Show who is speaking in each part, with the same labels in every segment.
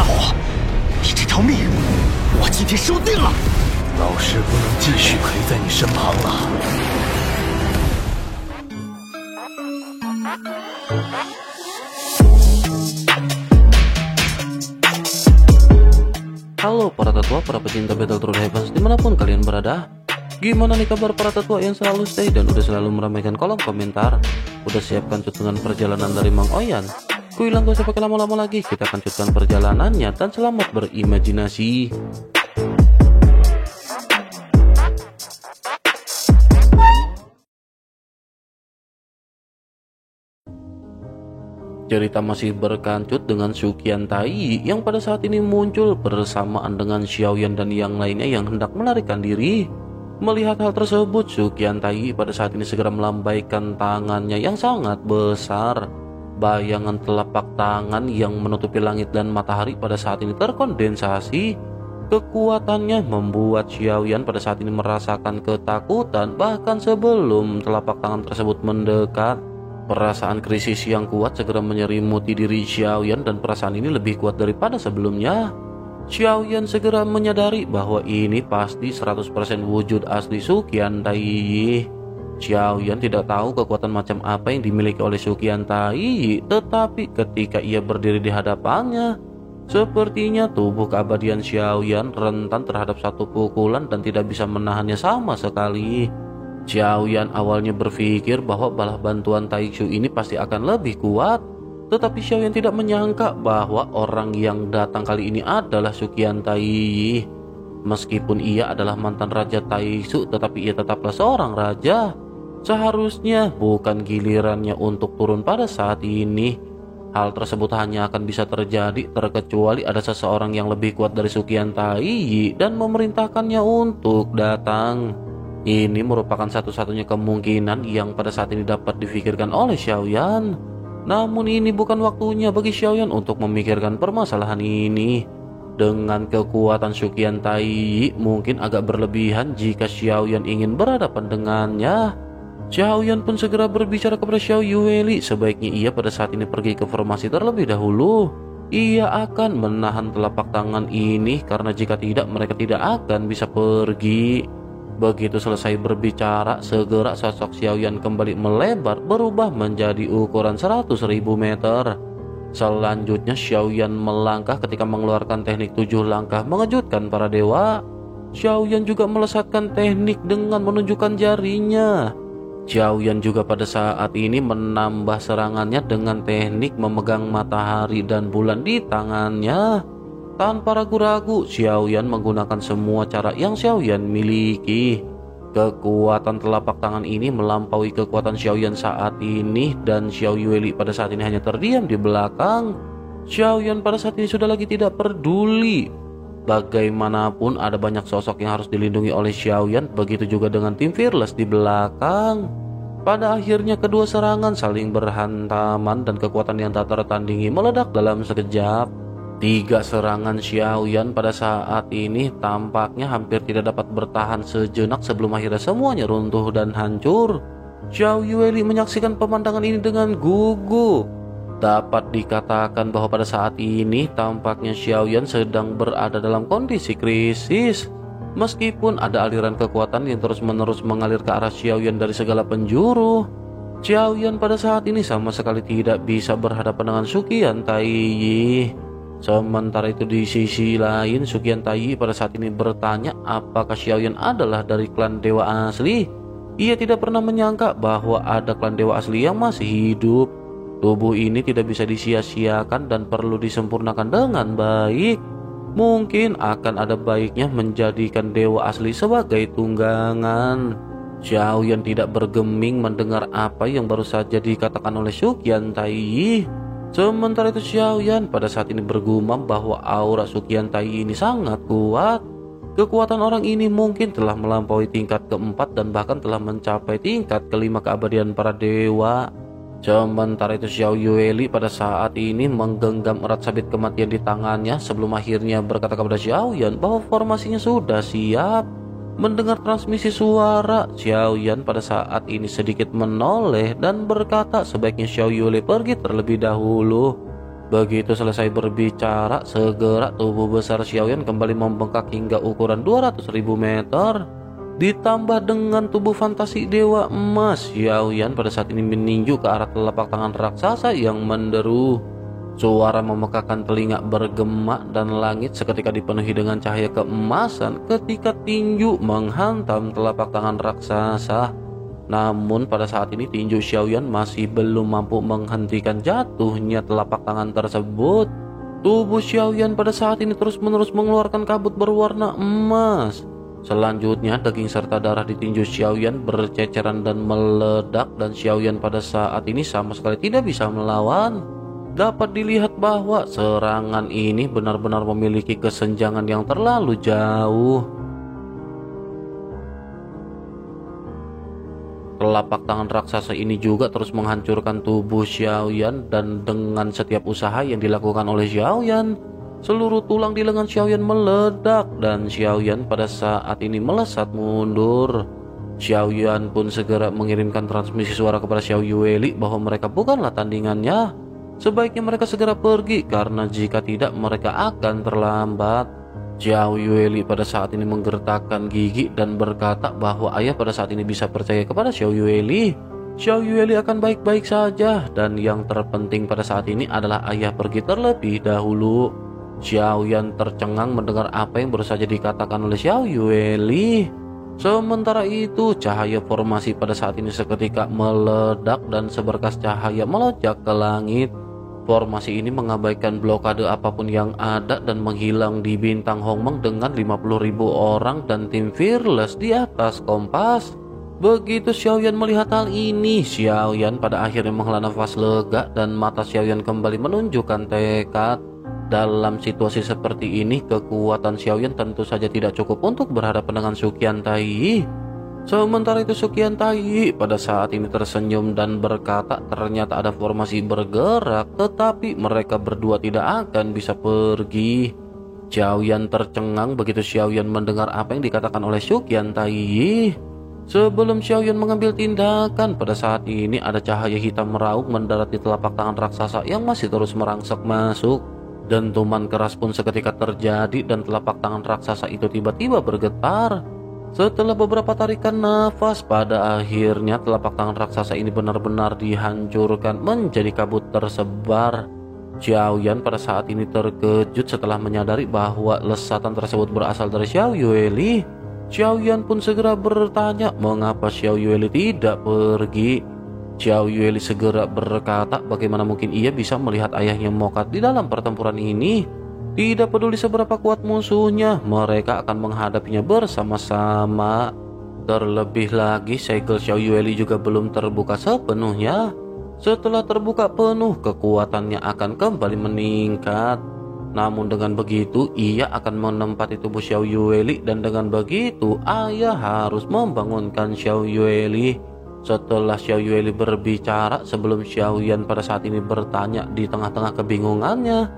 Speaker 1: 伙，你这条命，我今天收定了。
Speaker 2: 老师不能继续陪在你身旁了。
Speaker 3: Halo para tetua, para pecinta Battle Through Heavens dimanapun kalian berada. Gimana nih kabar para tetua yang selalu stay dan udah selalu meramaikan kolom komentar? Udah siapkan cutungan perjalanan dari Mang Oyan? Kuilang gak usah pakai lama-lama lagi, kita akan cutkan perjalanannya dan selamat berimajinasi. Cerita masih berkancut dengan Shu Qiantai yang pada saat ini muncul bersamaan dengan Xiaoyan dan yang lainnya yang hendak melarikan diri. Melihat hal tersebut, Shu Qiantai pada saat ini segera melambaikan tangannya yang sangat besar. Bayangan telapak tangan yang menutupi langit dan matahari pada saat ini terkondensasi. Kekuatannya membuat Xiaoyan pada saat ini merasakan ketakutan bahkan sebelum telapak tangan tersebut mendekat. Perasaan krisis yang kuat segera menyelimuti diri Xiaoyan dan perasaan ini lebih kuat daripada sebelumnya. Xiaoyan segera menyadari bahwa ini pasti 100% wujud asli Shu Qiantai. Xiaoyan tidak tahu kekuatan macam apa yang dimiliki oleh Shu Qiantai, tetapi ketika ia berdiri di hadapannya, sepertinya tubuh keabadian Xiaoyan rentan terhadap satu pukulan dan tidak bisa menahannya sama sekali. Xiaoyan awalnya berpikir bahwa balah bantuan Taishu ini pasti akan lebih kuat, tetapi Xiaoyan tidak menyangka bahwa orang yang datang kali ini adalah Shu Qiantai. Meskipun ia adalah mantan Raja Taishu, tetapi ia tetaplah seorang raja. Seharusnya bukan gilirannya untuk turun pada saat ini. Hal tersebut hanya akan bisa terjadi terkecuali ada seseorang yang lebih kuat dari Shu Qiantai dan memerintahkannya untuk datang. Ini merupakan satu-satunya kemungkinan yang pada saat ini dapat difikirkan oleh Xiaoyan. Namun ini bukan waktunya bagi Xiaoyan untuk memikirkan permasalahan ini. Dengan kekuatan Shu Qiantai mungkin agak berlebihan jika Xiaoyan ingin berhadapan dengannya. Xiaoyan pun segera berbicara kepada Xiao Yueli, sebaiknya ia pada saat ini pergi ke formasi terlebih dahulu. Ia akan menahan telapak tangan ini karena jika tidak mereka tidak akan bisa pergi. Begitu selesai berbicara, segera sosok Xiaoyan kembali melebar berubah menjadi ukuran 100.000 meter. Selanjutnya Xiaoyan melangkah ketika mengeluarkan teknik 7 langkah mengejutkan para dewa. Xiaoyan juga melesatkan teknik dengan menunjukkan jarinya. Xiaoyan juga pada saat ini menambah serangannya dengan teknik memegang matahari dan bulan di tangannya. Tanpa ragu-ragu, Xiaoyan menggunakan semua cara yang Xiaoyan miliki. Kekuatan telapak tangan ini melampaui kekuatan Xiaoyan saat ini dan Xiao Yueli pada saat ini hanya terdiam di belakang. Xiaoyan pada saat ini sudah lagi tidak peduli. Bagaimanapun ada banyak sosok yang harus dilindungi oleh Xiaoyan, begitu juga dengan tim Fearless di belakang. Pada akhirnya kedua serangan saling berhantaman dan kekuatan yang tak tertandingi meledak dalam sekejap. 3 serangan Xiaoyan pada saat ini tampaknya hampir tidak dapat bertahan sejenak sebelum akhirnya semuanya runtuh dan hancur. Xiao Yueli menyaksikan pemandangan ini dengan gugup. Dapat dikatakan bahwa pada saat ini tampaknya Xiaoyan sedang berada dalam kondisi krisis. Meskipun ada aliran kekuatan yang terus-menerus mengalir ke arah Xiaoyan dari segala penjuru, Xiaoyan pada saat ini sama sekali tidak bisa berhadapan dengan Shu Qiantai. Sementara itu di sisi lain, Shu Qiantai pada saat ini bertanya apakah Xiaoyan adalah dari klan dewa asli. Ia tidak pernah menyangka bahwa ada klan dewa asli yang masih hidup. Tubuh ini tidak bisa disia-siakan dan perlu disempurnakan dengan baik. Mungkin akan ada baiknya menjadikan dewa asli sebagai tunggangan. Xiaoyan tidak bergeming mendengar apa yang baru saja dikatakan oleh Shu Qiantai. Sementara itu Xiaoyan pada saat ini bergumam bahwa aura Shu Qiantai ini sangat kuat. Kekuatan orang ini mungkin telah melampaui tingkat keempat dan bahkan telah mencapai tingkat kelima keabadian para dewa. Sementara itu Xiao Yueli pada saat ini menggenggam erat sabit kematian di tangannya sebelum akhirnya berkata kepada Xiaoyan bahwa formasinya sudah siap. Mendengar transmisi suara, Xiaoyan pada saat ini sedikit menoleh dan berkata sebaiknya Xiao Yule pergi terlebih dahulu. Begitu selesai berbicara, segera tubuh besar Xiaoyan kembali membengkak hingga ukuran 200.000 meter. Ditambah dengan tubuh fantasi Dewa Emas, Xiaoyan pada saat ini meninju ke arah telapak tangan raksasa yang menderu. Suara memekakan telinga bergema dan langit seketika dipenuhi dengan cahaya keemasan ketika tinju menghantam telapak tangan raksasa. Namun pada saat ini tinju Xiaoyan masih belum mampu menghentikan jatuhnya telapak tangan tersebut. Tubuh Xiaoyan pada saat ini terus-menerus mengeluarkan kabut berwarna emas. Selanjutnya daging serta darah di tinju Xiaoyan berceceran dan meledak, dan Xiaoyan pada saat ini sama sekali tidak bisa melawan. Dapat dilihat bahwa serangan ini benar-benar memiliki kesenjangan yang terlalu jauh. Telapak tangan raksasa ini juga terus menghancurkan tubuh Xiaoyan, dan dengan setiap usaha yang dilakukan oleh Xiaoyan, seluruh tulang di lengan Xiaoyan meledak dan Xiaoyan pada saat ini melesat mundur. Xiaoyan pun segera mengirimkan transmisi suara kepada Xiao Yueli bahwa mereka bukanlah tandingannya. Sebaiknya mereka segera pergi karena jika tidak mereka akan terlambat. Xiao Yueli pada saat ini menggertakkan gigi dan berkata bahwa ayah pada saat ini bisa percaya kepada Xiao Yueli. Xiao Yueli akan baik-baik saja, dan yang terpenting pada saat ini adalah ayah pergi terlebih dahulu. Xiaoyan tercengang mendengar apa yang baru saja dikatakan oleh Xiao Yueli. Sementara itu cahaya formasi pada saat ini seketika meledak dan seberkas cahaya melonjak ke langit. Formasi ini mengabaikan blokade apapun yang ada dan menghilang di bintang Hongmeng dengan 50.000 orang dan tim Fearless di atas kompas. Begitu Xiaoyan melihat hal ini, Xiaoyan pada akhirnya menghela nafas lega dan mata Xiaoyan kembali menunjukkan tekad. Dalam situasi seperti ini, kekuatan Xiaoyan tentu saja tidak cukup untuk berhadapan dengan Su Qiantai. Sementara itu Su Qiantai pada saat ini tersenyum dan berkata ternyata ada formasi bergerak, tetapi mereka berdua tidak akan bisa pergi. Xiaoyan tercengang begitu Xiaoyan mendengar apa yang dikatakan oleh Su Qiantai. Sebelum Xiaoyan mengambil tindakan, pada saat ini ada cahaya hitam meraung mendarat di telapak tangan raksasa yang masih terus merangsek masuk. Dentuman keras pun seketika terjadi dan telapak tangan raksasa itu tiba-tiba bergetar. Setelah beberapa tarikan nafas, pada akhirnya telapak tangan raksasa ini benar-benar dihancurkan menjadi kabut tersebar. Xiaoyan pada saat ini terkejut setelah menyadari bahwa lesatan tersebut berasal dari Xiao Yueli. Xiaoyan pun segera bertanya mengapa Xiao Yueli tidak pergi. Xiao Yueli segera berkata bagaimana mungkin ia bisa melihat ayahnya mokat di dalam pertempuran ini. Tidak peduli seberapa kuat musuhnya, mereka akan menghadapinya bersama-sama. Terlebih lagi, segel Xiao Yueli juga belum terbuka sepenuhnya. Setelah terbuka penuh, kekuatannya akan kembali meningkat. Namun dengan begitu, ia akan menempati tubuh Xiao Yueli, dan dengan begitu, ayah harus membangunkan Xiao Yueli. Setelah Xiao Yueli berbicara, sebelum Xiaoyan pada saat ini bertanya di tengah-tengah kebingungannya,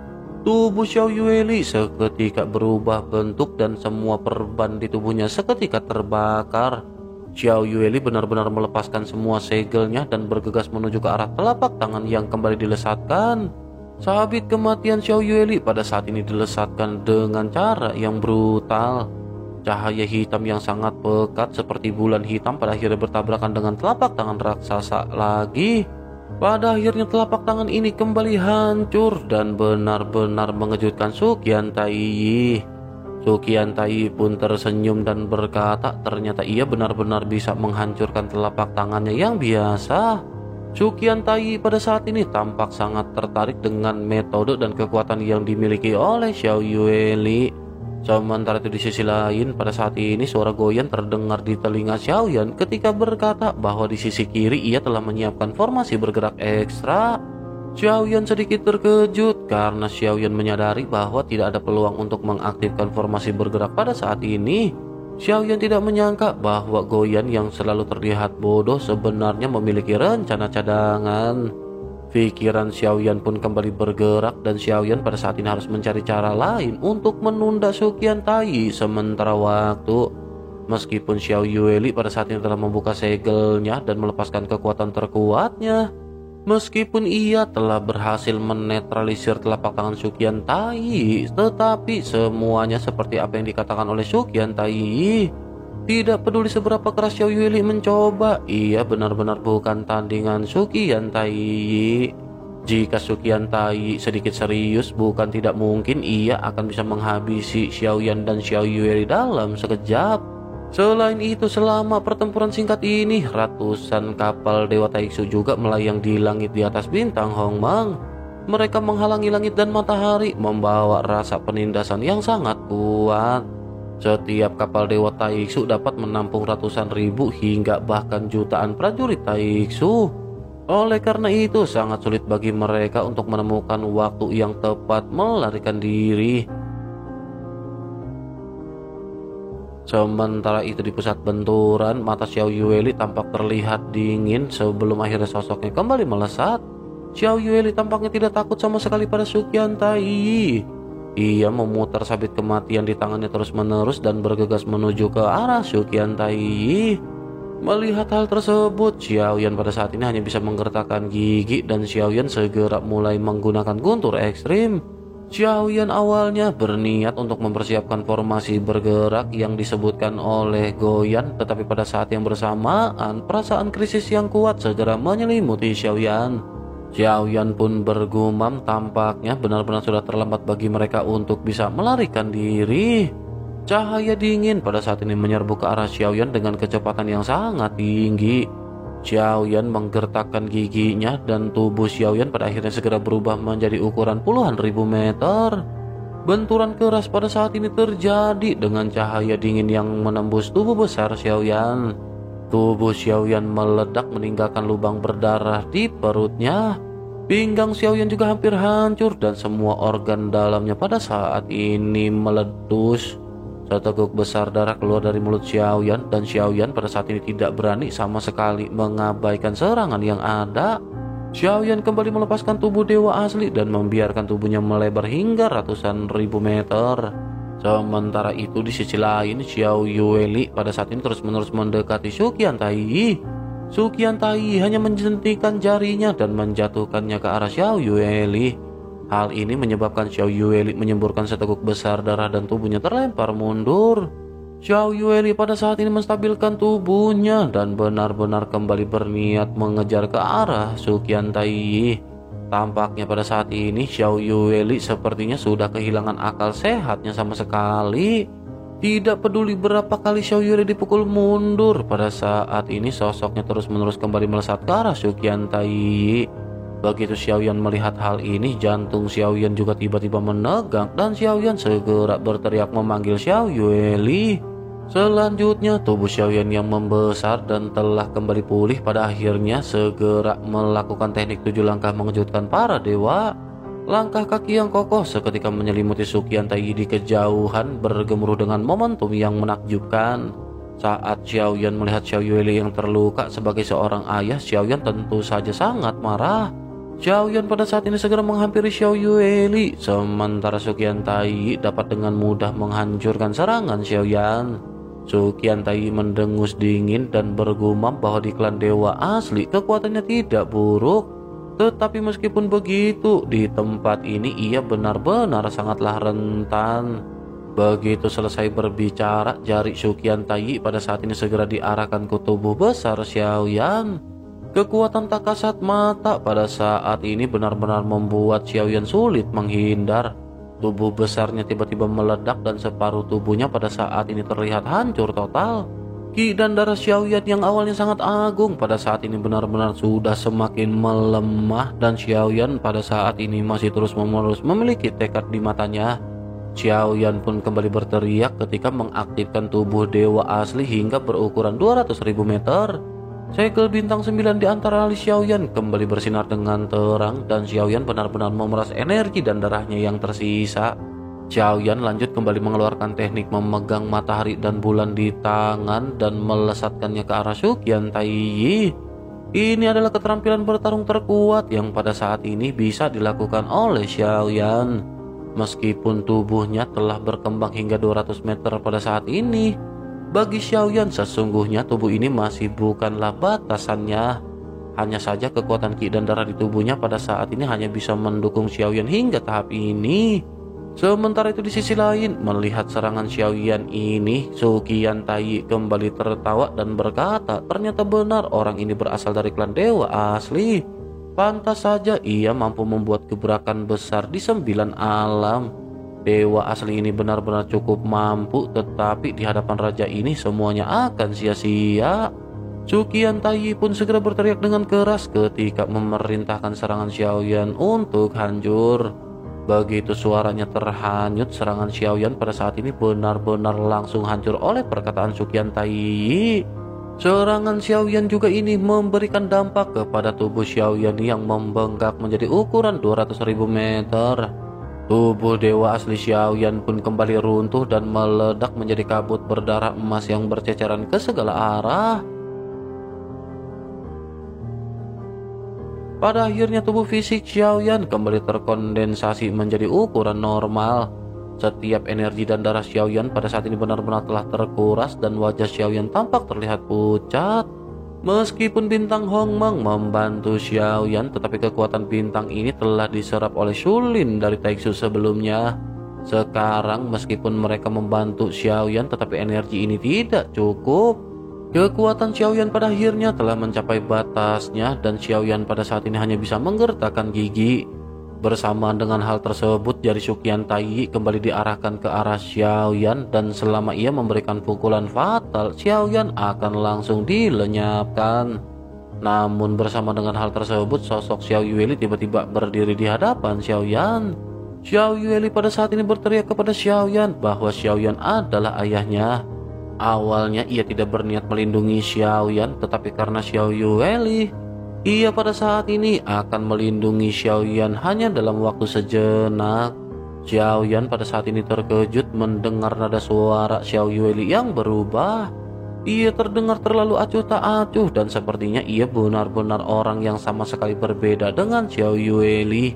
Speaker 3: tubuh Xiao Yueli seketika berubah bentuk dan semua perban di tubuhnya seketika terbakar. Xiao Yueli benar-benar melepaskan semua segelnya dan bergegas menuju ke arah telapak tangan yang kembali dilesatkan. Sabit kematian Xiao Yueli pada saat ini dilesatkan dengan cara yang brutal. Cahaya hitam yang sangat pekat seperti bulan hitam pada akhirnya bertabrakan dengan telapak tangan raksasa lagi. Pada akhirnya telapak tangan ini kembali hancur dan benar-benar mengejutkan Su Qiantai. Su Qiantai pun tersenyum dan berkata ternyata ia benar-benar bisa menghancurkan telapak tangannya yang biasa. Su Qiantai pada saat ini tampak sangat tertarik dengan metode dan kekuatan yang dimiliki oleh Xiao Yueli. Sementara itu di sisi lain, pada saat ini suara goyang terdengar di telinga Xiaoyan ketika berkata bahwa di sisi kiri ia telah menyiapkan formasi bergerak ekstra. Xiaoyan sedikit terkejut karena Xiaoyan menyadari bahwa tidak ada peluang untuk mengaktifkan formasi bergerak pada saat ini. Xiaoyan tidak menyangka bahwa Goyan yang selalu terlihat bodoh sebenarnya memiliki rencana cadangan. Pikiran Xiaoyan pun kembali bergerak dan Xiaoyan pada saat ini harus mencari cara lain untuk menunda Su Qiantai sementara waktu. Meskipun Xiao Yueli pada saat ini telah membuka segelnya dan melepaskan kekuatan terkuatnya, Meskipun ia telah berhasil menetralisir telapak tangan Suqian Tai, tetapi semuanya seperti apa yang dikatakan oleh Suqian Tai. Tidak peduli seberapa keras Xiao Yueli mencoba, ia benar-benar bukan tandingan Suqian Tai. Jika Suqian Tai sedikit serius, bukan tidak mungkin ia akan bisa menghabisi Xiaoyan dan Xiao Yueli dalam sekejap. Selain itu, selama pertempuran singkat ini, ratusan kapal Dewa Taiksu juga melayang di langit di atas bintang Hongmang. Mereka menghalangi langit dan matahari, membawa rasa penindasan yang sangat kuat. Setiap kapal Dewa Taiksu dapat menampung ratusan ribu hingga bahkan jutaan prajurit Taiksu. Oleh karena itu, sangat sulit bagi mereka untuk menemukan waktu yang tepat melarikan diri. Sementara itu di pusat benturan, mata Xiao Yueli tampak terlihat dingin sebelum akhirnya sosoknya kembali melesat. Xiao Yueli tampaknya tidak takut sama sekali pada Suqian Tai. Ia memutar sabit kematian di tangannya terus-menerus dan bergegas menuju ke arah Suqian Tai. Melihat hal tersebut, Xiaoyan pada saat ini hanya bisa menggertakkan gigi dan Xiaoyan segera mulai menggunakan guntur ekstrim. Xiaoyan awalnya berniat untuk mempersiapkan formasi bergerak yang disebutkan oleh Goyan, tetapi pada saat yang bersamaan perasaan krisis yang kuat segera menyelimuti Xiaoyan. Xiaoyan pun bergumam, tampaknya benar-benar sudah terlambat bagi mereka untuk bisa melarikan diri. Cahaya dingin pada saat ini menyerbu ke arah Xiaoyan dengan kecepatan yang sangat tinggi. Xiaoyan menggertakkan giginya dan tubuh Xiaoyan pada akhirnya segera berubah menjadi ukuran puluhan ribu meter. Benturan keras pada saat ini terjadi dengan cahaya dingin yang menembus tubuh besar Xiaoyan. Tubuh Xiaoyan meledak meninggalkan lubang berdarah di perutnya. Pinggang Xiaoyan juga hampir hancur dan semua organ dalamnya pada saat ini meletus. Seteguk besar darah keluar dari mulut Xiaoyan dan Xiaoyan pada saat ini tidak berani sama sekali mengabaikan serangan yang ada. Xiaoyan kembali melepaskan tubuh dewa asli dan membiarkan tubuhnya melebar hingga ratusan ribu meter. Sementara itu di sisi lain, Xiao Yueli pada saat ini terus-menerus mendekati Suqian Tai. Suqian Tai hanya menjentikan jarinya dan menjatuhkannya ke arah Xiao Yueli. Hal ini menyebabkan Xiao Yueli menyemburkan seteguk besar darah dan tubuhnya terlempar mundur. Xiao Yueli pada saat ini menstabilkan tubuhnya dan benar-benar kembali berniat mengejar ke arah Suqian Tai. Tampaknya pada saat ini Xiao Yueli sepertinya sudah kehilangan akal sehatnya sama sekali. Tidak peduli berapa kali Xiao Yueli dipukul mundur, pada saat ini sosoknya terus-menerus kembali melesat ke arah Suqian Tai. Begitu Xiaoyan melihat hal ini, jantung Xiaoyan juga tiba-tiba menegang dan Xiaoyan segera berteriak memanggil Xiao Yueli. Selanjutnya tubuh Xiaoyan yang membesar dan telah kembali pulih pada akhirnya segera melakukan teknik 7 langkah mengejutkan para dewa. Langkah kaki yang kokoh seketika menyelimuti Suqian Tai di kejauhan, bergemuruh dengan momentum yang menakjubkan. Saat Xiaoyan melihat Xiao Yueli yang terluka, sebagai seorang ayah, Xiaoyan tentu saja sangat marah. Xiaoyan pada saat ini segera menghampiri Xiao Yueli, sementara Suqian Tai dapat dengan mudah menghancurkan serangan Xiaoyan. Suqian Tai mendengus dingin dan bergumam bahwa di klan dewa asli kekuatannya tidak buruk. Tetapi meskipun begitu, di tempat ini ia benar-benar sangatlah rentan. Begitu selesai berbicara, jari Suqian Tai pada saat ini segera diarahkan ke tubuh besar Xiaoyan. Kekuatan tak kasat mata pada saat ini benar-benar membuat Xiaoyan sulit menghindar. Tubuh besarnya tiba-tiba meledak dan separuh tubuhnya pada saat ini terlihat hancur total. Ki dan darah Xiaoyan yang awalnya sangat agung pada saat ini benar-benar sudah semakin melemah dan Xiaoyan pada saat ini masih terus-menerus memiliki tekad di matanya. Xiaoyan pun kembali berteriak ketika mengaktifkan tubuh dewa asli hingga berukuran 200.000 meter. Segel bintang 9 di antara alis Xiaoyan kembali bersinar dengan terang dan Xiaoyan benar-benar memeras energi dan darahnya yang tersisa. Xiaoyan lanjut kembali mengeluarkan teknik memegang matahari dan bulan di tangan dan melesatkannya ke arah Suqian Tai. Ini adalah keterampilan bertarung terkuat yang pada saat ini bisa dilakukan oleh Xiaoyan. Meskipun tubuhnya telah berkembang hingga 200 meter pada saat ini, bagi Xiaoyan sesungguhnya tubuh ini masih bukanlah batasannya. Hanya saja kekuatan ki dan darah di tubuhnya pada saat ini hanya bisa mendukung Xiaoyan hingga tahap ini. Sementara itu di sisi lain, melihat serangan Xiaoyan ini, Su Qiantai kembali tertawa dan berkata, ternyata benar orang ini berasal dari klan dewa asli. Pantas saja ia mampu membuat gebrakan besar di 9 alam. Dewa asli ini benar-benar cukup mampu, tetapi di hadapan raja ini semuanya akan sia-sia. Su Qiantai pun segera berteriak dengan keras ketika memerintahkan serangan Xiaoyan untuk hancur. Begitu suaranya terhanyut, serangan Xiaoyan pada saat ini benar-benar langsung hancur oleh perkataan Su Qiantai. Serangan Xiaoyan juga ini memberikan dampak kepada tubuh Xiaoyan yang membengkak menjadi ukuran 200.000 meter. Tubuh dewa asli Xiaoyan pun kembali runtuh dan meledak menjadi kabut berdarah emas yang berceceran ke segala arah. Pada akhirnya tubuh fisik Xiaoyan kembali terkondensasi menjadi ukuran normal. Setiap energi dan darah Xiaoyan pada saat ini benar-benar telah terkuras dan wajah Xiaoyan tampak terlihat pucat. Meskipun bintang Hongmeng membantu Xiaoyan, tetapi kekuatan bintang ini telah diserap oleh Shulin dari Taixu sebelumnya. Sekarang meskipun mereka membantu Xiaoyan, tetapi energi ini tidak cukup. Kekuatan Xiaoyan pada akhirnya telah mencapai batasnya dan Xiaoyan pada saat ini hanya bisa menggertakkan gigi. Bersamaan dengan hal tersebut, jari Su Qiantai kembali diarahkan ke arah Xiaoyan dan selama ia memberikan pukulan fatal, Xiaoyan akan langsung dilenyapkan. Namun bersama dengan hal tersebut, sosok Xiao Yueli tiba-tiba berdiri di hadapan Xiaoyan. Xiao Yueli pada saat ini berteriak kepada Xiaoyan bahwa Xiaoyan adalah ayahnya. Awalnya ia tidak berniat melindungi Xiaoyan, tetapi karena Xiao Yueli, ia pada saat ini akan melindungi Xiaoyan hanya dalam waktu sejenak. Xiaoyan pada saat ini terkejut mendengar nada suara Xiao Yueli yang berubah. Ia terdengar terlalu acuh tak acuh dan sepertinya ia benar-benar orang yang sama sekali berbeda dengan Xiao Yueli.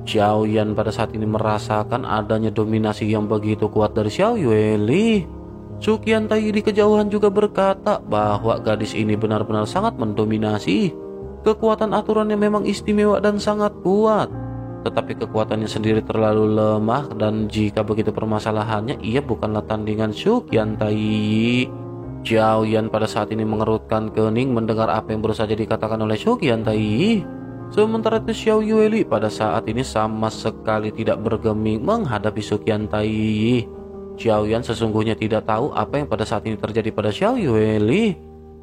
Speaker 3: Xiaoyan pada saat ini merasakan adanya dominasi yang begitu kuat dari Xiao Yueli. Su Qiantai di kejauhan juga berkata bahwa gadis ini benar-benar sangat mendominasi. Kekuatan aturannya memang istimewa dan sangat kuat, tetapi kekuatannya sendiri terlalu lemah dan jika begitu permasalahannya, ia bukanlah tandingan Su Qiantai. Xiaoyan pada saat ini mengerutkan kening mendengar apa yang baru saja dikatakan oleh Su Qiantai. Sementara itu Xiao Yueli pada saat ini sama sekali tidak bergeming menghadapi Su Qiantai. Xiaoyan sesungguhnya tidak tahu apa yang pada saat ini terjadi pada Xiao Yueli.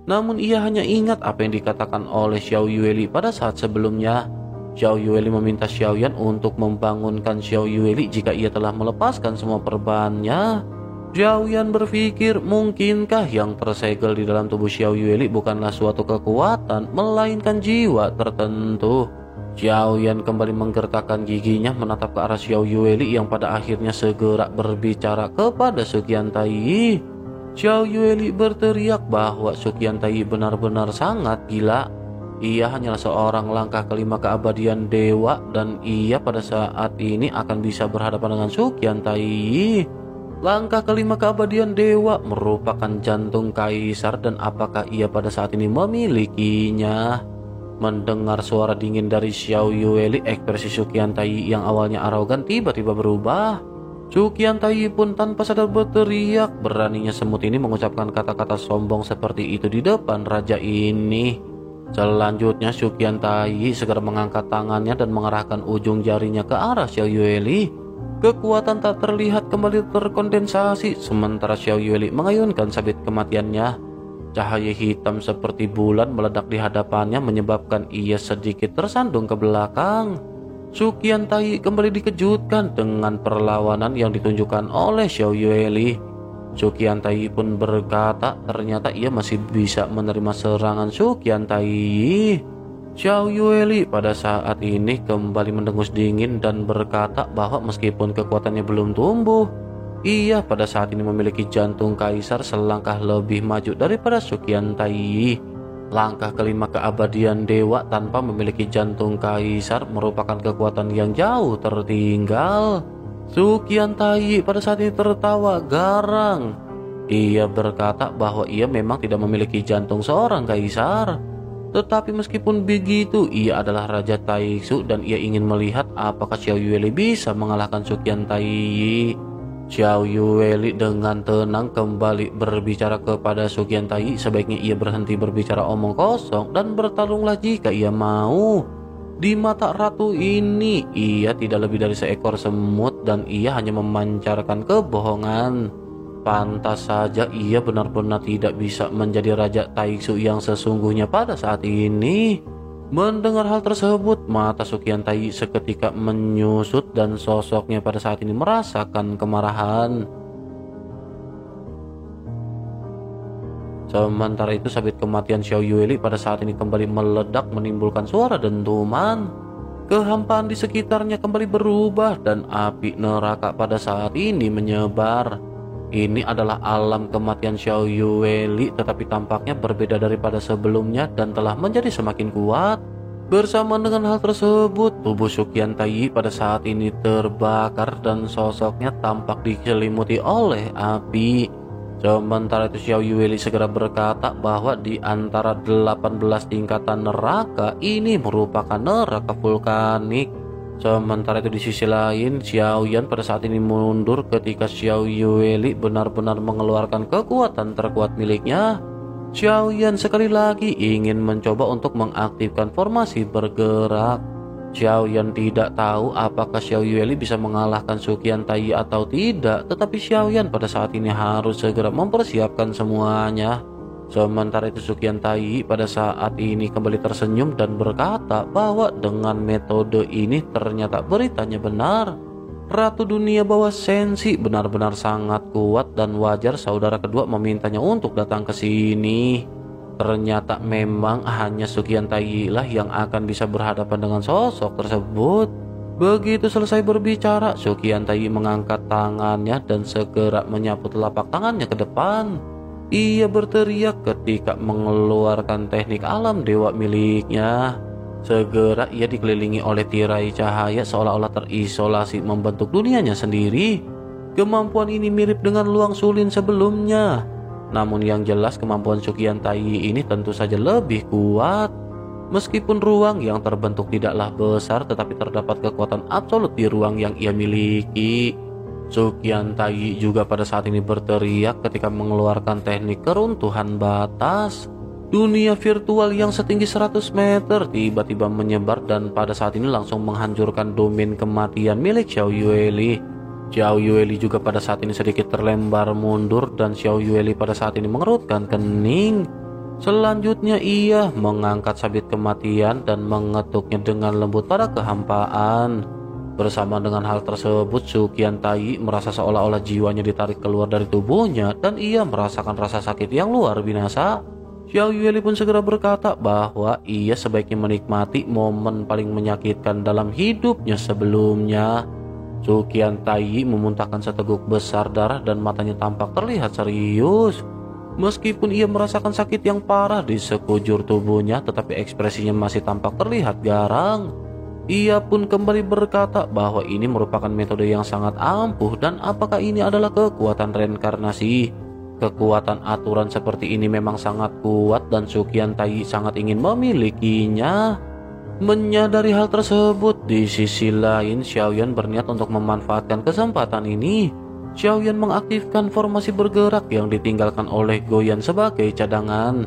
Speaker 3: Namun ia hanya ingat apa yang dikatakan oleh Xiao Yueli pada saat sebelumnya. Xiao Yueli meminta Xiaoyan untuk membangunkan Xiao Yueli jika ia telah melepaskan semua perbannya. Xiaoyan berpikir mungkinkah yang tersegel di dalam tubuh Xiao Yueli bukanlah suatu kekuatan, melainkan jiwa tertentu. Xiaoyan kembali menggertakkan giginya menatap ke arah Xiao Yueli yang pada akhirnya segera berbicara kepada Su Qiantai. Xiao Yueli berteriak bahwa Su Qiantai benar-benar sangat gila. Ia hanyalah seorang langkah kelima keabadian dewa dan ia pada saat ini akan bisa berhadapan dengan Su Qiantai. Langkah kelima keabadian dewa merupakan jantung kaisar dan apakah ia pada saat ini memilikinya? Mendengar suara dingin dari Xiao Yueli, ekspresi Su Qiantai yang awalnya arogan tiba-tiba berubah. Su Qiantai pun tanpa sadar berteriak, beraninya semut ini mengucapkan kata-kata sombong seperti itu di depan raja ini. Selanjutnya Su Qiantai segera mengangkat tangannya dan mengarahkan ujung jarinya ke arah Xiao Yueli. Kekuatan tak terlihat kembali terkondensasi sementara Xiao Yueli mengayunkan sabit kematiannya. Cahaya hitam seperti bulan meledak di hadapannya menyebabkan ia sedikit tersandung ke belakang. Su Qiantai kembali dikejutkan dengan perlawanan yang ditunjukkan oleh Xiao Yueli. Su Qiantai pun berkata ternyata ia masih bisa menerima serangan Su Qiantai. Xiao Yueli pada saat ini kembali mendengus dingin dan berkata bahwa meskipun kekuatannya belum tumbuh, ia pada saat ini memiliki jantung kaisar selangkah lebih maju daripada Su Qiantai. Langkah kelima keabadian dewa tanpa memiliki jantung kaisar merupakan kekuatan yang jauh tertinggal. Su Qiantai pada saat ini tertawa garang. Ia berkata bahwa ia memang tidak memiliki jantung seorang kaisar. Tetapi meskipun begitu, ia adalah Raja Taixu dan ia ingin melihat apakah Xiao Yueli bisa mengalahkan Su Qiantai. Xiao Yueli dengan tenang kembali berbicara kepada Su Qiantai. Sebaiknya ia berhenti berbicara omong kosong dan bertarunglah jika ia mau. Di mata ratu ini, ia tidak lebih dari seekor semut dan ia hanya memancarkan kebohongan. Pantas saja ia benar-benar tidak bisa menjadi Raja Taixu yang sesungguhnya pada saat ini. Mendengar hal tersebut, mata Su Qiantai seketika menyusut dan sosoknya pada saat ini merasakan kemarahan. Sementara itu sabit kematian Xiao Yueli pada saat ini kembali meledak menimbulkan suara dentuman. Kehampaan di sekitarnya kembali berubah dan api neraka pada saat ini menyebar. Ini adalah alam kematian Xiao Yueli, tetapi tampaknya berbeda daripada sebelumnya dan telah menjadi semakin kuat. Bersama dengan hal tersebut, tubuh Su Qiantai pada saat ini terbakar dan sosoknya tampak diselimuti oleh api. Sementara itu Xiao Yueli segera berkata bahwa di antara 18 tingkatan neraka ini merupakan neraka vulkanik. Sementara itu di sisi lain, Xiaoyan pada saat ini mundur ketika Xiao Yueli benar-benar mengeluarkan kekuatan terkuat miliknya. Xiaoyan sekali lagi ingin mencoba untuk mengaktifkan formasi bergerak. Xiaoyan tidak tahu apakah Xiao Yueli bisa mengalahkan Su Qiantai atau tidak, tetapi Xiaoyan pada saat ini harus segera mempersiapkan semuanya. Sementara itu Su Qiantai pada saat ini kembali tersenyum dan berkata bahwa dengan metode ini ternyata beritanya benar. Ratu Dunia Bawah Sensi benar-benar sangat kuat dan wajar saudara kedua memintanya untuk datang ke sini. Ternyata memang hanya Su Qiantai lah yang akan bisa berhadapan dengan sosok tersebut. Begitu selesai berbicara, Su Qiantai mengangkat tangannya dan segera menyapu telapak tangannya ke depan. Ia berteriak ketika mengeluarkan teknik alam dewa miliknya. Segera ia dikelilingi oleh tirai cahaya seolah-olah terisolasi membentuk dunianya sendiri. Kemampuan ini mirip dengan Luang Sulin sebelumnya. Namun yang jelas kemampuan Su Qiantai ini tentu saja lebih kuat. Meskipun ruang yang terbentuk tidaklah besar, tetapi terdapat kekuatan absolut di ruang yang ia miliki. Su Qiantai juga pada saat ini berteriak ketika mengeluarkan teknik keruntuhan batas. Dunia virtual yang setinggi 100 meter tiba-tiba menyebar dan pada saat ini langsung menghancurkan domain kematian milik Xiao Yueli. Xiao Yueli juga pada saat ini sedikit terlembar mundur dan Xiao Yueli pada saat ini mengerutkan kening. Selanjutnya ia mengangkat sabit kematian dan mengetuknya dengan lembut pada kehampaan. Bersama dengan hal tersebut, Su Qiantai merasa seolah-olah jiwanya ditarik keluar dari tubuhnya dan ia merasakan rasa sakit yang luar biasa. Xiao Yueli pun segera berkata bahwa ia sebaiknya menikmati momen paling menyakitkan dalam hidupnya sebelumnya. Su Qiantai memuntahkan seteguk besar darah dan matanya tampak terlihat serius. Meskipun ia merasakan sakit yang parah di sekujur tubuhnya, tetapi ekspresinya masih tampak terlihat garang. Ia pun kembali berkata bahwa ini merupakan metode yang sangat ampuh dan apakah ini adalah kekuatan reinkarnasi. Kekuatan aturan seperti ini memang sangat kuat dan Su Qiantai sangat ingin memilikinya. Menyadari hal tersebut, di sisi lain Xiaoyan berniat untuk memanfaatkan kesempatan ini. Xiaoyan mengaktifkan formasi bergerak yang ditinggalkan oleh Goyan sebagai cadangan.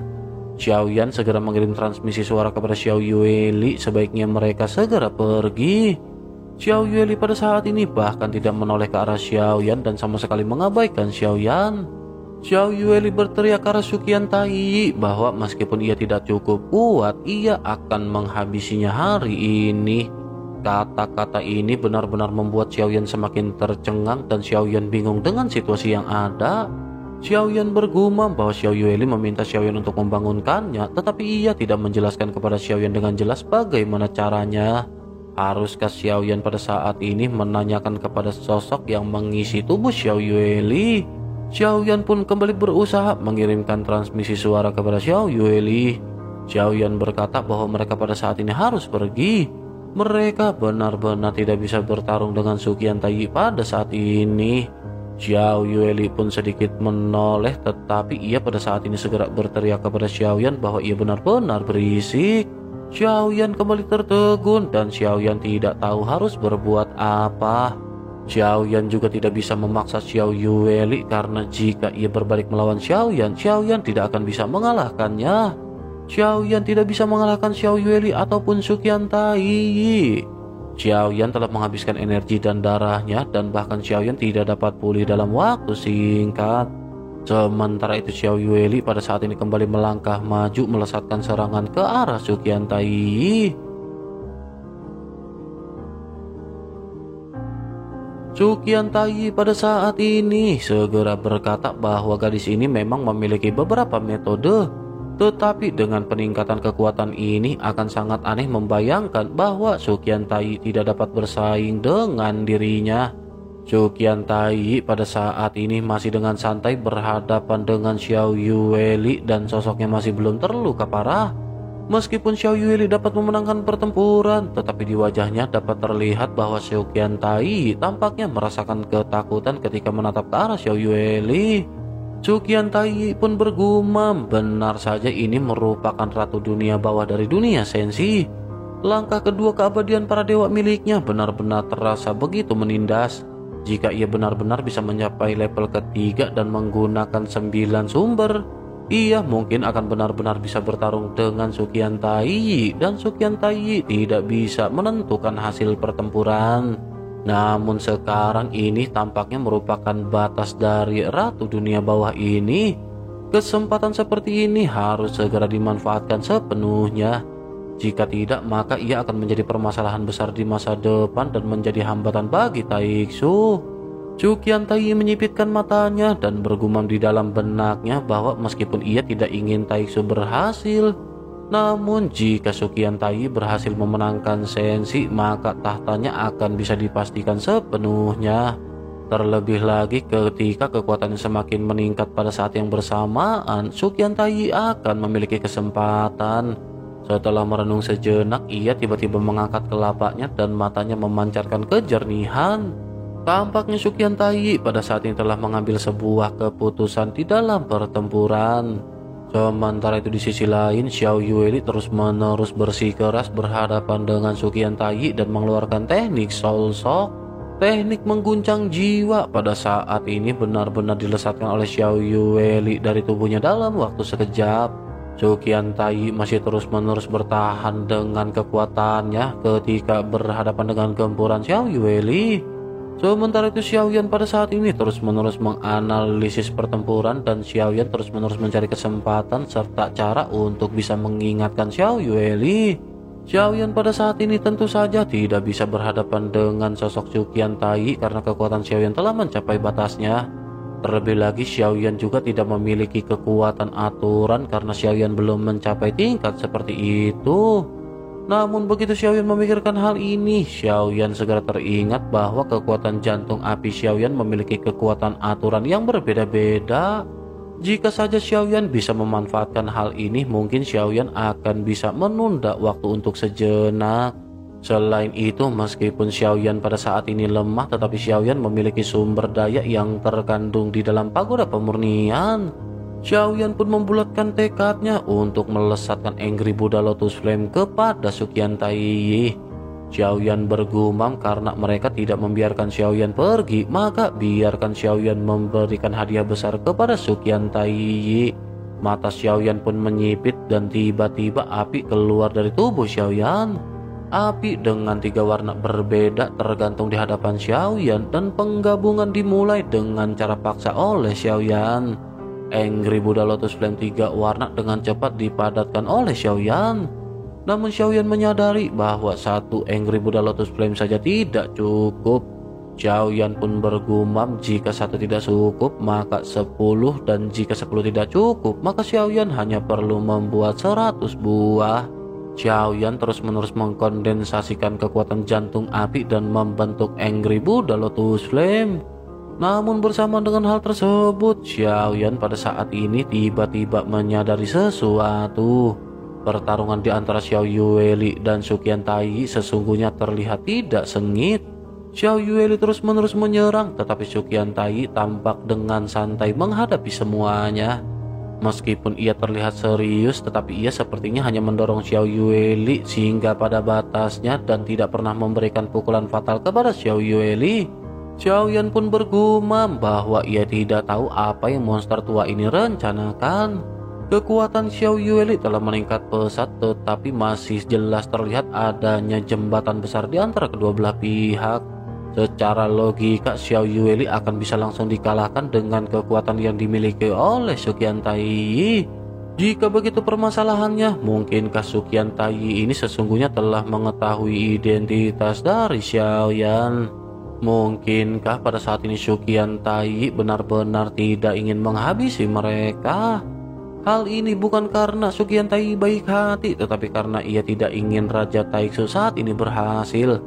Speaker 3: Xiaoyan segera mengirim transmisi suara kepada Xiao Yueli sebaiknya mereka segera pergi. Xiao Yueli pada saat ini bahkan tidak menoleh ke arah Xiaoyan dan sama sekali mengabaikan Xiaoyan. Xiao Yueli berteriak ke arah Su Qiantai bahwa meskipun ia tidak cukup kuat, ia akan menghabisinya hari ini. Kata-kata ini benar-benar membuat Xiaoyan semakin tercengang dan Xiaoyan bingung dengan situasi yang ada. Xiaoyan bergumam bahwa Xiao Yueli meminta Xiaoyan untuk membangunkannya, tetapi ia tidak menjelaskan kepada Xiaoyan dengan jelas bagaimana caranya. Haruskah Xiaoyan pada saat ini menanyakan kepada sosok yang mengisi tubuh Xiao Yueli? Xiaoyan pun kembali berusaha mengirimkan transmisi suara kepada Xiao Yueli. Xiaoyan berkata bahwa mereka pada saat ini harus pergi. Mereka benar-benar tidak bisa bertarung dengan Su Qiantai pada saat ini. Xiao Yueli pun sedikit menoleh, tetapi ia pada saat ini segera berteriak kepada Xiaoyan bahwa ia benar-benar berisik. Xiaoyan kembali tertegun dan Xiaoyan tidak tahu harus berbuat apa. Xiaoyan juga tidak bisa memaksa Xiao Yueli karena jika ia berbalik melawan Xiaoyan, Xiaoyan tidak akan bisa mengalahkannya. Xiaoyan tidak bisa mengalahkan Xiao Yueli ataupun Su Qiantai. Xiaoyan telah menghabiskan energi dan darahnya dan bahkan Xiaoyan tidak dapat pulih dalam waktu singkat. Sementara itu Xiao Yueli pada saat ini kembali melangkah maju melesatkan serangan ke arah Su Qiantai. Su Qiantai pada saat ini segera berkata bahwa gadis ini memang memiliki beberapa metode. Tetapi dengan peningkatan kekuatan ini akan sangat aneh membayangkan bahwa Su Qiantai tidak dapat bersaing dengan dirinya. Su Qiantai pada saat ini masih dengan santai berhadapan dengan Xiao Yueli dan sosoknya masih belum terluka parah. Meskipun Xiao Yueli dapat memenangkan pertempuran, tetapi di wajahnya dapat terlihat bahwa Su Qiantai tampaknya merasakan ketakutan ketika menatap ke arah Xiao Yueli. Su Qiantai pun bergumam, benar saja ini merupakan ratu dunia bawah dari dunia sensi. Langkah kedua keabadian para dewa miliknya benar-benar terasa begitu menindas. Jika ia benar-benar bisa mencapai level ketiga dan menggunakan 9 sumber, ia mungkin akan benar-benar bisa bertarung dengan Su Qiantai dan Su Qiantai tidak bisa menentukan hasil pertempuran. Namun sekarang ini tampaknya merupakan batas dari ratu dunia bawah ini. Kesempatan seperti ini harus segera dimanfaatkan sepenuhnya. Jika tidak, maka ia akan menjadi permasalahan besar di masa depan dan menjadi hambatan bagi Taiksu. Su Qiantai menyipitkan matanya dan bergumam di dalam benaknya bahwa meskipun ia tidak ingin Taiksu berhasil, namun jika Su Qiantai berhasil memenangkan Sensi, maka tahtanya akan bisa dipastikan sepenuhnya. Terlebih lagi ketika kekuatannya semakin meningkat pada saat yang bersamaan, Su Qiantai akan memiliki kesempatan. Setelah merenung sejenak, ia tiba-tiba mengangkat kelapanya dan matanya memancarkan kejernihan. Tampaknya Su Qiantai pada saat ini telah mengambil sebuah keputusan di dalam pertempuran. Sementara itu di sisi lain, Xiao Yueli terus-menerus bersikeras berhadapan dengan Su Qiantai dan mengeluarkan teknik Soul Shock. Teknik mengguncang jiwa pada saat ini benar-benar dilesatkan oleh Xiao Yueli dari tubuhnya dalam waktu sekejap. Su Qiantai masih terus-menerus bertahan dengan kekuatannya ketika berhadapan dengan gempuran Xiao Yueli. Sementara itu Xiaoyan pada saat ini terus-menerus menganalisis pertempuran dan Xiaoyan terus-menerus mencari kesempatan serta cara untuk bisa mengingatkan Xiao Yueli. Xiaoyan pada saat ini tentu saja tidak bisa berhadapan dengan sosok Su Qiantai karena kekuatan Xiaoyan telah mencapai batasnya. Terlebih lagi Xiaoyan juga tidak memiliki kekuatan aturan karena Xiaoyan belum mencapai tingkat seperti itu. Namun begitu Xiaoyan memikirkan hal ini, Xiaoyan segera teringat bahwa kekuatan jantung api Xiaoyan memiliki kekuatan aturan yang berbeda-beda. Jika saja Xiaoyan bisa memanfaatkan hal ini, mungkin Xiaoyan akan bisa menunda waktu untuk sejenak. Selain itu, meskipun Xiaoyan pada saat ini lemah, tetapi Xiaoyan memiliki sumber daya yang terkandung di dalam pagoda pemurnian. Xiaoyan pun membulatkan tekadnya untuk melesatkan Angry Buddha Lotus Flame kepada Su Qiantai. Xiaoyan bergumam karena mereka tidak membiarkan Xiaoyan pergi, maka biarkan Xiaoyan memberikan hadiah besar kepada Su Qiantai. Mata Xiaoyan pun menyipit dan tiba-tiba api keluar dari tubuh Xiaoyan. Api dengan 3 warna berbeda tergantung di hadapan Xiaoyan dan penggabungan dimulai dengan cara paksa oleh Xiaoyan. Angry Buddha Lotus Flame 3 warna dengan cepat dipadatkan oleh Xiaoyan. Namun Xiaoyan menyadari bahwa 1 Angry Buddha Lotus Flame saja tidak cukup. Xiaoyan pun bergumam jika 1 tidak cukup maka 10 dan jika 10 tidak cukup maka Xiaoyan hanya perlu membuat 100 buah. Xiaoyan terus-menerus mengkondensasikan kekuatan jantung api dan membentuk Angry Buddha Lotus Flame. Namun bersama dengan hal tersebut, Xiaoyan pada saat ini tiba-tiba menyadari sesuatu. Pertarungan di antara Xiao Yueli dan Su Qiantai sesungguhnya terlihat tidak sengit. Xiao Yueli terus-menerus menyerang, tetapi Suqian Tai tampak dengan santai menghadapi semuanya. Meskipun ia terlihat serius, tetapi ia sepertinya hanya mendorong Xiao Yueli sehingga pada batasnya dan tidak pernah memberikan pukulan fatal kepada Xiao Yueli. Xiaoyan pun bergumam bahwa ia tidak tahu apa yang monster tua ini rencanakan. Kekuatan Xiao Yueli telah meningkat pesat, tetapi masih jelas terlihat adanya jembatan besar di antara kedua belah pihak. Secara logika, Xiao Yueli akan bisa langsung dikalahkan dengan kekuatan yang dimiliki oleh Suqian Tai. Jika begitu permasalahannya, mungkinkah Suqian Tai ini sesungguhnya telah mengetahui identitas dari Xiaoyan? Mungkinkah pada saat ini Suqian Tai benar-benar tidak ingin menghabisi mereka? Hal ini bukan karena Suqian Tai baik hati, tetapi karena ia tidak ingin Raja Taixu saat ini berhasil.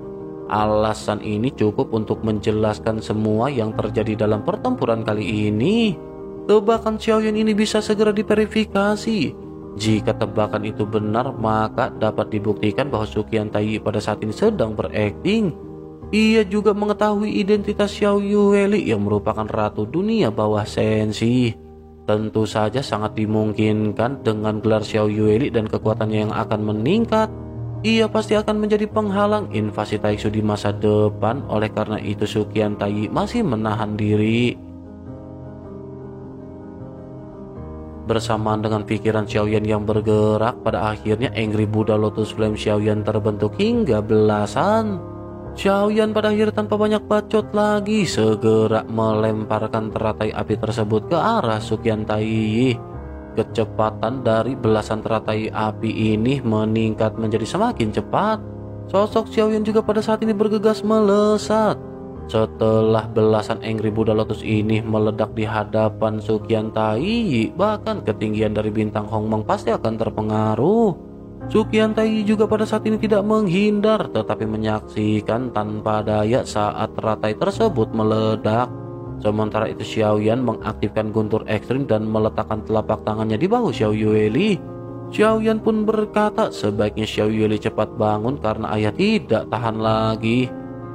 Speaker 3: Alasan ini cukup untuk menjelaskan semua yang terjadi dalam pertempuran kali ini. Tebakan Xiaoyan ini bisa segera diverifikasi. Jika tebakan itu benar, maka dapat dibuktikan bahwa Suqian Tai pada saat ini sedang berakting. Ia juga mengetahui identitas Xiao Yueli yang merupakan ratu dunia bawah sensi. Tentu saja sangat dimungkinkan dengan gelar Xiao Yueli dan kekuatannya yang akan meningkat, ia pasti akan menjadi penghalang invasi Taixu di masa depan. Oleh karena itu Suqian Tai masih menahan diri. Bersamaan dengan pikiran Xiaoyan yang bergerak, pada akhirnya Angry Buddha Lotus Flame Xiaoyan terbentuk hingga belasan. Xiaoyan pada akhirnya tanpa banyak bacot lagi segera melemparkan teratai api tersebut ke arah Suqian Tai. Kecepatan dari belasan teratai api ini meningkat menjadi semakin cepat. Sosok Xiaoyan juga pada saat ini bergegas melesat. Setelah belasan Angry Buddha Lotus ini meledak di hadapan Suqian Tai, bahkan ketinggian dari bintang Hongmeng pasti akan terpengaruh. Suqian Tai juga pada saat ini tidak menghindar, tetapi menyaksikan tanpa daya saat teratai tersebut meledak. Sementara itu Xiaoyan mengaktifkan guntur ekstrim dan meletakkan telapak tangannya di bahu Xiao Yueli. Xiaoyan pun berkata sebaiknya Xiao Yueli cepat bangun karena ayah tidak tahan lagi.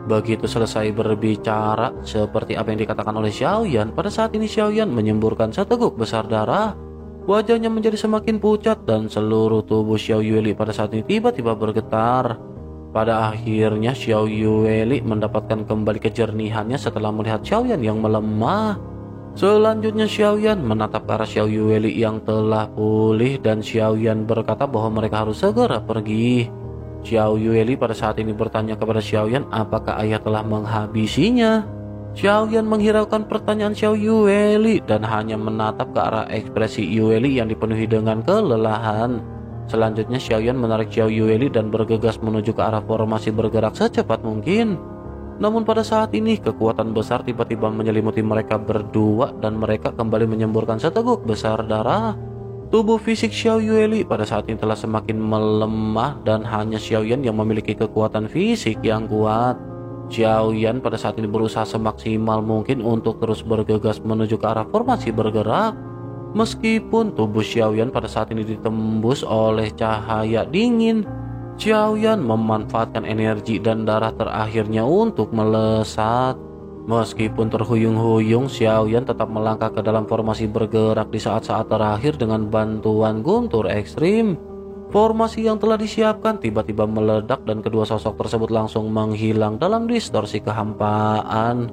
Speaker 3: Begitu selesai berbicara, seperti apa yang dikatakan oleh Xiaoyan, pada saat ini Xiaoyan menyemburkan seteguk besar darah. Wajahnya menjadi semakin pucat dan seluruh tubuh Xiao Yueli pada saat ini tiba-tiba bergetar. Pada akhirnya Xiao Yueli mendapatkan kembali kejernihannya setelah melihat Xiaoyan yang melemah. Selanjutnya Xiaoyan menatap ke arah Xiao Yueli yang telah pulih dan Xiaoyan berkata bahwa mereka harus segera pergi. Xiao Yueli pada saat ini bertanya kepada Xiaoyan apakah ayah telah menghabisinya. Xiaoyan menghiraukan pertanyaan Xiao Yueli dan hanya menatap ke arah ekspresi Yueli yang dipenuhi dengan kelelahan. Selanjutnya Xiaoyan menarik Xiao Yueli dan bergegas menuju ke arah formasi bergerak secepat mungkin. Namun pada saat ini kekuatan besar tiba-tiba menyelimuti mereka berdua dan mereka kembali menyemburkan seteguk besar darah. Tubuh fisik Xiao Yueli pada saat ini telah semakin melemah dan hanya Xiaoyan yang memiliki kekuatan fisik yang kuat. Xiaoyan pada saat ini berusaha semaksimal mungkin untuk terus bergegas menuju ke arah formasi bergerak. Meskipun tubuh Xiaoyan pada saat ini ditembus oleh cahaya dingin, Xiaoyan memanfaatkan energi dan darah terakhirnya untuk melesat. Meskipun terhuyung-huyung, Xiaoyan tetap melangkah ke dalam formasi bergerak di saat-saat terakhir dengan bantuan guntur ekstrim. Formasi yang telah disiapkan tiba-tiba meledak dan kedua sosok tersebut langsung menghilang dalam distorsi kehampaan.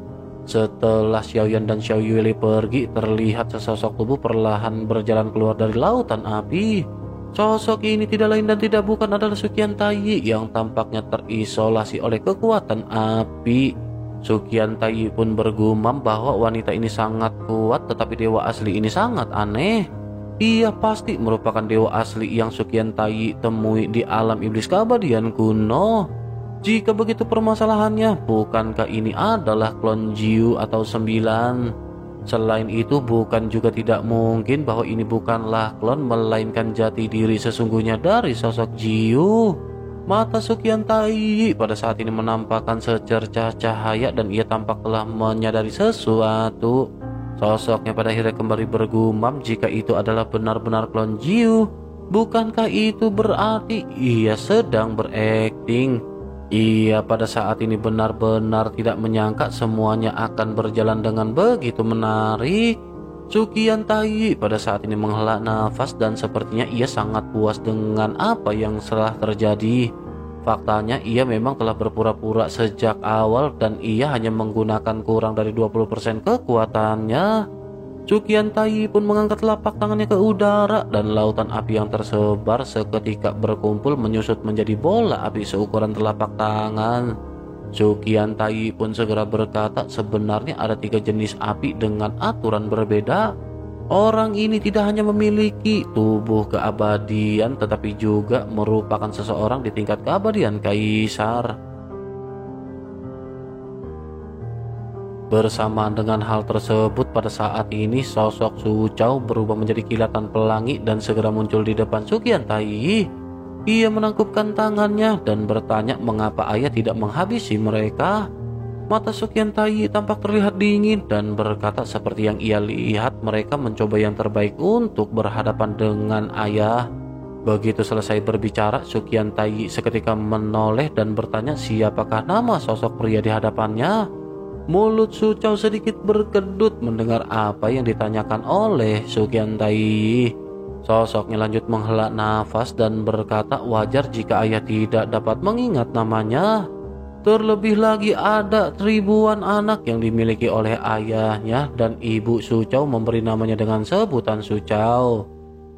Speaker 3: Setelah Xiaoyan dan Xiao Yueli pergi, terlihat sesosok tubuh perlahan berjalan keluar dari lautan api. Sosok ini tidak lain dan tidak bukan adalah Suqian Tai yang tampaknya terisolasi oleh kekuatan api. Suqian Tai pun bergumam bahwa wanita ini sangat kuat, tetapi dewa asli ini sangat aneh. Ia pasti merupakan dewa asli yang Suqian Tai temui di alam iblis keabadian kuno. Jika begitu permasalahannya, bukankah ini adalah klon Jiu atau 9? Selain itu, bukan juga tidak mungkin bahwa ini bukanlah klon melainkan jati diri sesungguhnya dari sosok Jiu. Mata Suqian Tai pada saat ini menampakkan secercah cahaya dan ia tampak telah menyadari sesuatu. Sosoknya pada akhirnya kembali bergumam jika itu adalah benar-benar klon Jiu. Bukankah itu berarti ia sedang berakting? Ia pada saat ini benar-benar tidak menyangka semuanya akan berjalan dengan begitu menarik. Sukian Tai pada saat ini menghela nafas dan sepertinya ia sangat puas dengan apa yang telah terjadi. Faktanya ia memang telah berpura-pura sejak awal dan ia hanya menggunakan kurang dari 20% kekuatannya. Sukian Tai pun mengangkat telapak tangannya ke udara dan lautan api yang tersebar seketika berkumpul menyusut menjadi bola api seukuran telapak tangan. Sukian Tai pun segera berkata sebenarnya ada 3 jenis api dengan aturan berbeda. Orang ini tidak hanya memiliki tubuh keabadian tetapi juga merupakan seseorang di tingkat keabadian kaisar. Bersamaan dengan hal tersebut pada saat ini sosok Su Chao berubah menjadi kilatan pelangi dan segera muncul di depan Sukian Tai. Ia menangkupkan tangannya dan bertanya mengapa ayah tidak menghabisi mereka. Mata Sukian Tai tampak terlihat dingin dan berkata seperti yang ia lihat mereka mencoba yang terbaik untuk berhadapan dengan ayah. Begitu selesai berbicara, Sukian Tai seketika menoleh dan bertanya siapakah nama sosok pria di hadapannya. Mulut Su Chao sedikit berkedut mendengar apa yang ditanyakan oleh Sukian Tai. Sosoknya lanjut menghela nafas dan berkata wajar jika ayah tidak dapat mengingat namanya. Terlebih lagi ada ribuan anak yang dimiliki oleh ayahnya dan ibu Su Chao memberi namanya dengan sebutan Su Chao.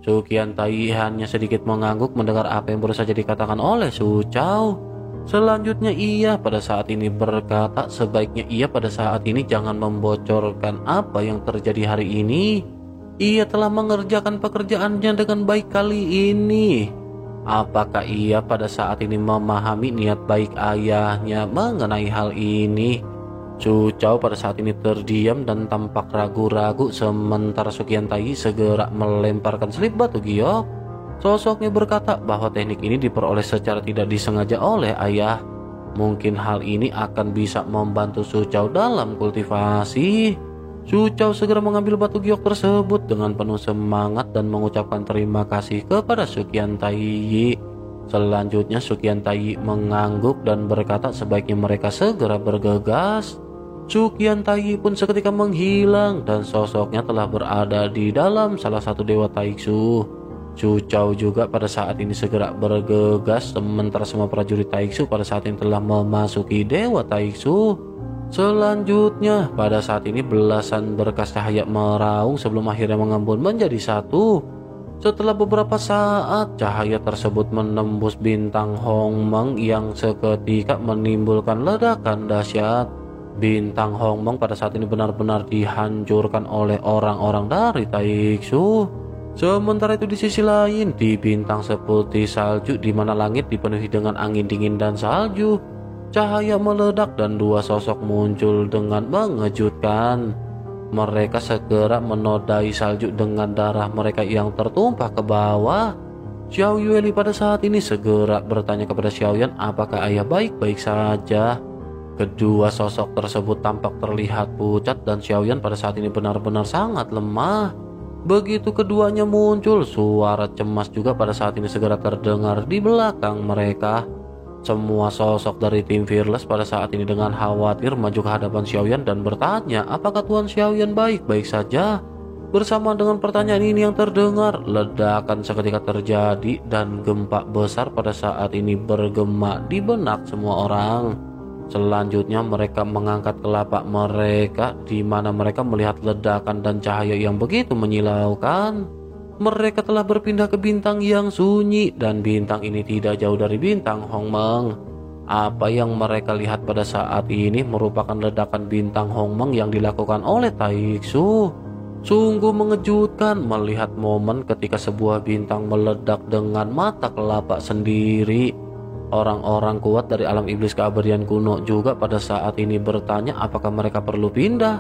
Speaker 3: Sukian Tai hanya sedikit mengangguk mendengar apa yang baru saja dikatakan oleh Su Chao. Selanjutnya ia pada saat ini berkata sebaiknya ia pada saat ini jangan membocorkan apa yang terjadi hari ini. Ia telah mengerjakan pekerjaannya dengan baik kali ini. Apakah ia pada saat ini memahami niat baik ayahnya mengenai hal ini? Su Chao pada saat ini terdiam dan tampak ragu-ragu sementara Sukian Tai segera melemparkan selip batu giok. Sosoknya berkata bahwa teknik ini diperoleh secara tidak disengaja oleh ayah. Mungkin hal ini akan bisa membantu Su Chao dalam kultivasi. Su Chao segera mengambil batu giok tersebut dengan penuh semangat dan mengucapkan terima kasih kepada Sukian Tai. Selanjutnya Sukian Tai mengangguk dan berkata sebaiknya mereka segera bergegas. Sukian Tai pun seketika menghilang dan sosoknya telah berada di dalam salah satu dewa Taiksu. Su Chao juga pada saat ini segera bergegas sementara semua prajurit Taiksu pada saat ini telah memasuki dewa Taiksu. Selanjutnya pada saat ini belasan berkas cahaya meraung sebelum akhirnya mengembun menjadi satu. Setelah beberapa saat cahaya tersebut menembus bintang Hongmeng yang seketika menimbulkan ledakan dahsyat. Bintang Hongmeng pada saat ini benar-benar dihancurkan oleh orang-orang dari Taiksu. Sementara itu di sisi lain di bintang seputih salju di mana langit dipenuhi dengan angin dingin dan salju, cahaya meledak dan 2 sosok muncul dengan mengejutkan. Mereka segera menodai salju dengan darah mereka yang tertumpah ke bawah. Xiao Yueli pada saat ini segera bertanya kepada Xiaoyan apakah ayah baik-baik saja. Kedua sosok tersebut tampak terlihat pucat dan Xiaoyan pada saat ini benar-benar sangat lemah. Begitu keduanya muncul, suara cemas juga pada saat ini segera terdengar di belakang mereka. Semua sosok dari tim Fearless pada saat ini dengan khawatir maju ke hadapan Xiaoyan dan bertanya apakah Tuan Xiaoyan baik-baik saja. Bersama dengan pertanyaan ini yang terdengar, ledakan seketika terjadi dan gempa besar pada saat ini bergema di benak semua orang. Selanjutnya mereka mengangkat telapak mereka di mana mereka melihat ledakan dan cahaya yang begitu menyilaukan. Mereka telah berpindah ke bintang yang sunyi dan bintang ini tidak jauh dari bintang Hongmeng. Apa yang mereka lihat pada saat ini merupakan ledakan bintang Hongmeng yang dilakukan oleh Taiksu. Sungguh mengejutkan melihat momen ketika sebuah bintang meledak dengan mata kelapa sendiri. Orang-orang kuat dari alam iblis keabadian kuno juga pada saat ini bertanya apakah mereka perlu pindah.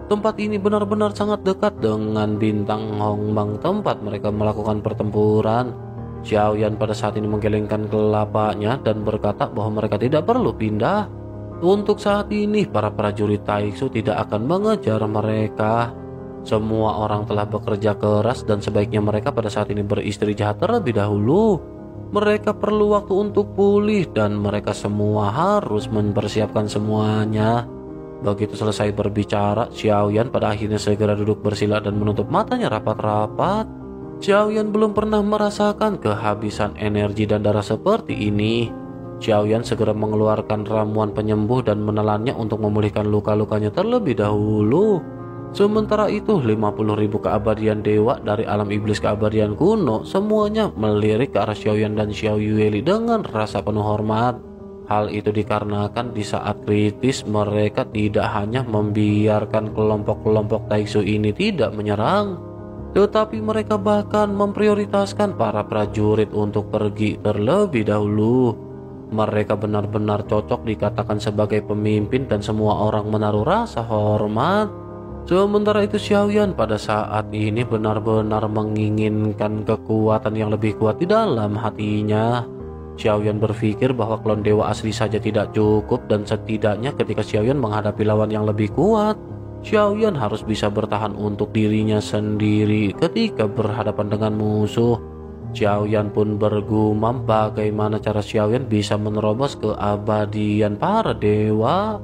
Speaker 3: Tempat ini benar-benar sangat dekat dengan bintang Hongmeng tempat mereka melakukan pertempuran. Xiaoyan pada saat ini menggelengkan kelapanya dan berkata bahwa mereka tidak perlu pindah. Untuk saat ini para prajurit Taiksu tidak akan mengejar mereka. Semua orang telah bekerja keras dan sebaiknya mereka pada saat ini beristirahat terlebih dahulu. Mereka perlu waktu untuk pulih dan mereka semua harus mempersiapkan semuanya. Begitu selesai berbicara, Xiaoyan pada akhirnya segera duduk bersila dan menutup matanya rapat-rapat. Xiaoyan belum pernah merasakan kehabisan energi dan darah seperti ini. Xiaoyan segera mengeluarkan ramuan penyembuh dan menelannya untuk memulihkan luka-lukanya terlebih dahulu. Sementara itu 50.000 keabadian dewa dari alam iblis keabadian kuno semuanya melirik ke arah Xiaoyan dan Xiao Yueli dengan rasa penuh hormat. Hal itu dikarenakan di saat kritis mereka tidak hanya membiarkan kelompok-kelompok Taixu ini tidak menyerang, tetapi mereka bahkan memprioritaskan para prajurit untuk pergi terlebih dahulu. Mereka benar-benar cocok dikatakan sebagai pemimpin dan semua orang menaruh rasa hormat. Sementara itu Xiaoyan pada saat ini benar-benar menginginkan kekuatan yang lebih kuat di dalam hatinya. Xiaoyan berpikir bahwa klon dewa asli saja tidak cukup dan setidaknya ketika Xiaoyan menghadapi lawan yang lebih kuat, Xiaoyan harus bisa bertahan untuk dirinya sendiri ketika berhadapan dengan musuh. Xiaoyan pun bergumam bagaimana cara Xiaoyan bisa menerobos keabadian para dewa.